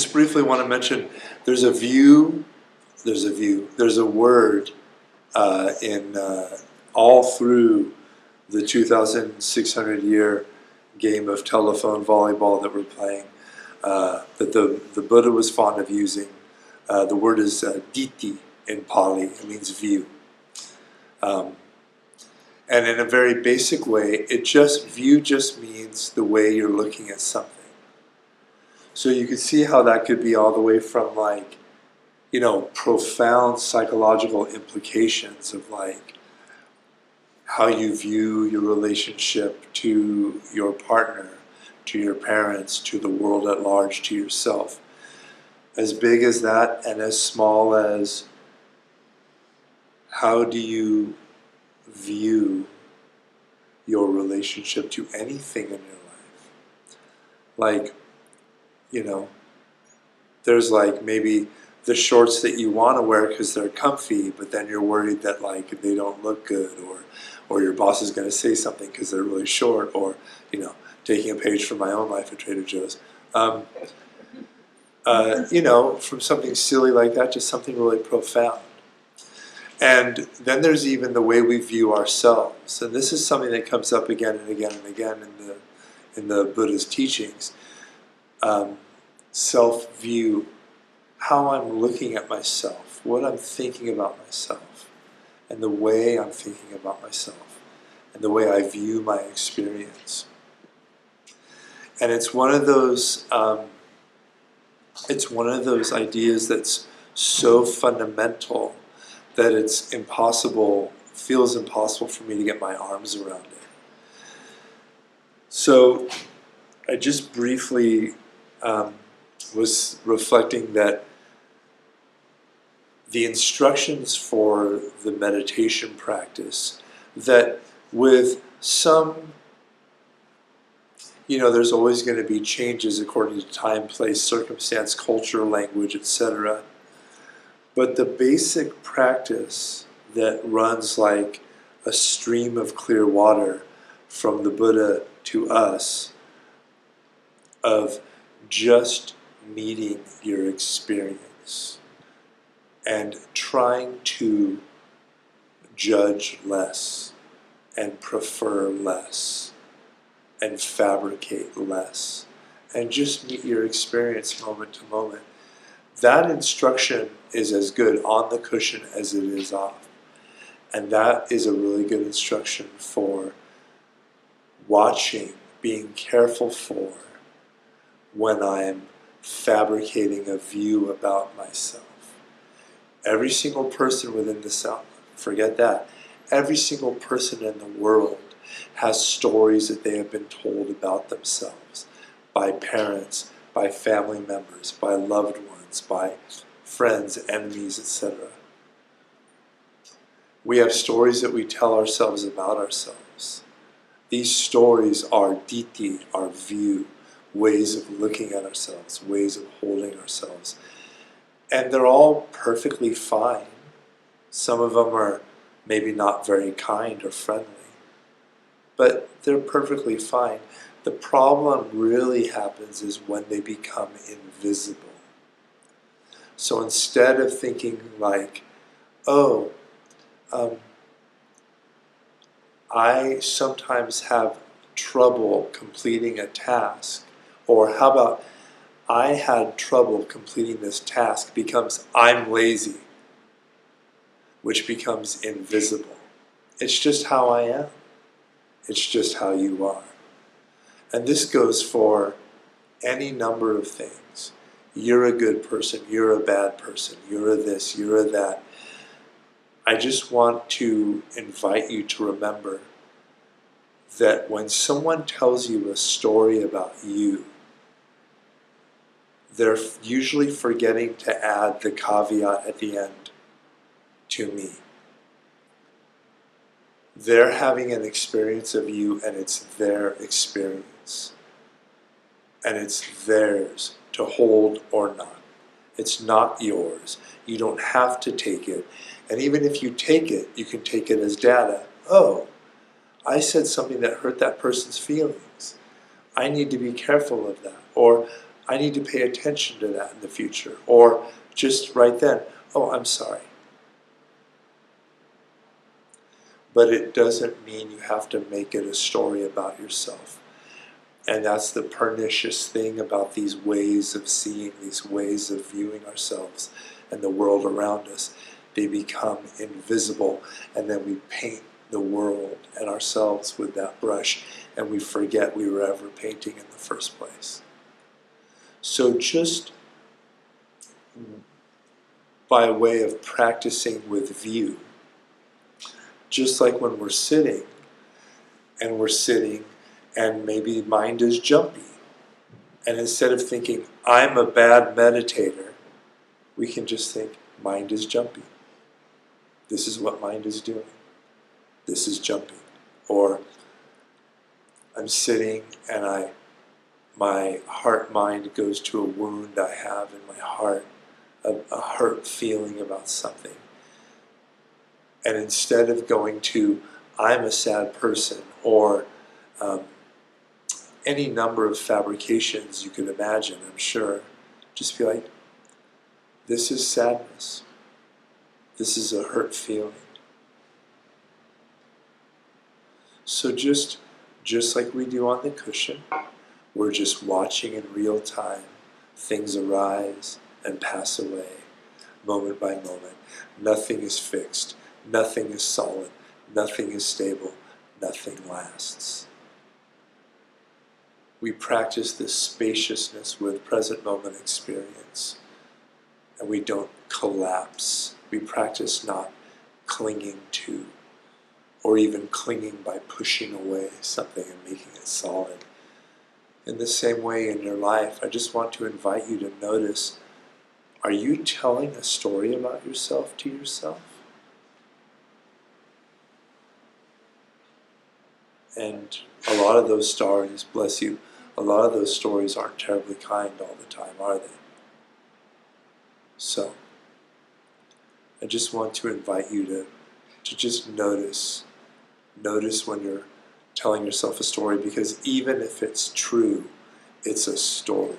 just briefly want to mention there's a view, there's a word in all through the 2,600-year game of telephone volleyball that we're playing, that the Buddha was fond of using. The word is diṭṭhi in Pali. It means view. And in a very basic way, view just means the way you're looking at something. So you can see how that could be all the way from like, you know, profound psychological implications of like how you view your relationship to your partner, to your parents, to the world at large, to yourself. As big as that and as small as how do you view your relationship to anything in your life. Like, you know, there's like maybe the shorts that you want to wear because they're comfy, but then you're worried that like they don't look good, or your boss is going to say something because they're really short, or, you know, taking a page from my own life at Trader Joe's. You know, from something silly like that to something really profound. And then there's even the way we view ourselves. And this is something that comes up again and again and again in the Buddha's teachings. Self-view, how I'm looking at myself, what I'm thinking about myself, and the way I'm thinking about myself, and the way I view my experience. And it's one of those ideas that's so fundamental that it's feels impossible for me to get my arms around it. So I just briefly was reflecting that the instructions for the meditation practice, that with some, you know, there's always going to be changes according to time, place, circumstance, culture, language, etc. But the basic practice that runs like a stream of clear water from the Buddha to us, of just meeting your experience and trying to judge less and prefer less and fabricate less and just meet your experience moment to moment. That instruction is as good on the cushion as it is off. And that is a really good instruction for watching, being careful for when I'm fabricating a view about myself. Every single person within the self, forget that, every single person in the world has stories that they have been told about themselves by parents, by family members, by loved ones, by friends, enemies, etc. We have stories that we tell ourselves about ourselves. These stories are diṭṭhi, our view, ways of looking at ourselves, ways of holding ourselves. And they're all perfectly fine. Some of them are maybe not very kind or friendly, but they're perfectly fine. The problem really happens is when they become invisible. So instead of thinking like, oh, I sometimes have trouble completing a task, or how about I had trouble completing this task, becomes I'm lazy, which becomes invisible. It's just how I am. It's just how you are. And this goes for any number of things. You're a good person, you're a bad person, you're a this, you're a that. I just want to invite you to remember that when someone tells you a story about you, they're usually forgetting to add the caveat at the end, to me. They're having an experience of you, and it's their experience. And it's theirs to hold or not. It's not yours. You don't have to take it. And even if you take it, you can take it as data. Oh, I said something that hurt that person's feelings. I need to be careful of that. Or I need to pay attention to that in the future. Or just right then, oh, I'm sorry. But it doesn't mean you have to make it a story about yourself. And that's the pernicious thing about these ways of seeing, these ways of viewing ourselves and the world around us. They become invisible, and then we paint the world and ourselves with that brush, and we forget we were ever painting in the first place. So just by way of practicing with view, just like when we're sitting, and maybe mind is jumpy, and instead of thinking, I'm a bad meditator, we can just think, mind is jumpy. This is what mind is doing. This is jumping. Or I'm sitting and my heart-mind goes to a wound I have in my heart, a hurt feeling about something. And instead of going to, I'm a sad person, or any number of fabrications you could imagine, I'm sure, just be like, this is sadness. This is a hurt feeling. So just like we do on the cushion, we're just watching in real time things arise and pass away, moment by moment. Nothing is fixed. Nothing is solid. Nothing is stable. Nothing lasts. We practice this spaciousness with present moment experience, and we don't collapse. We practice not clinging to, or even clinging by pushing away something and making it solid. In the same way in your life, I just want to invite you to notice, are you telling a story about yourself to yourself? And a lot of those stories, bless you, a lot of those stories aren't terribly kind all the time, are they? So, I just want to invite you to just notice when you're telling yourself a story, because even if it's true, it's a story.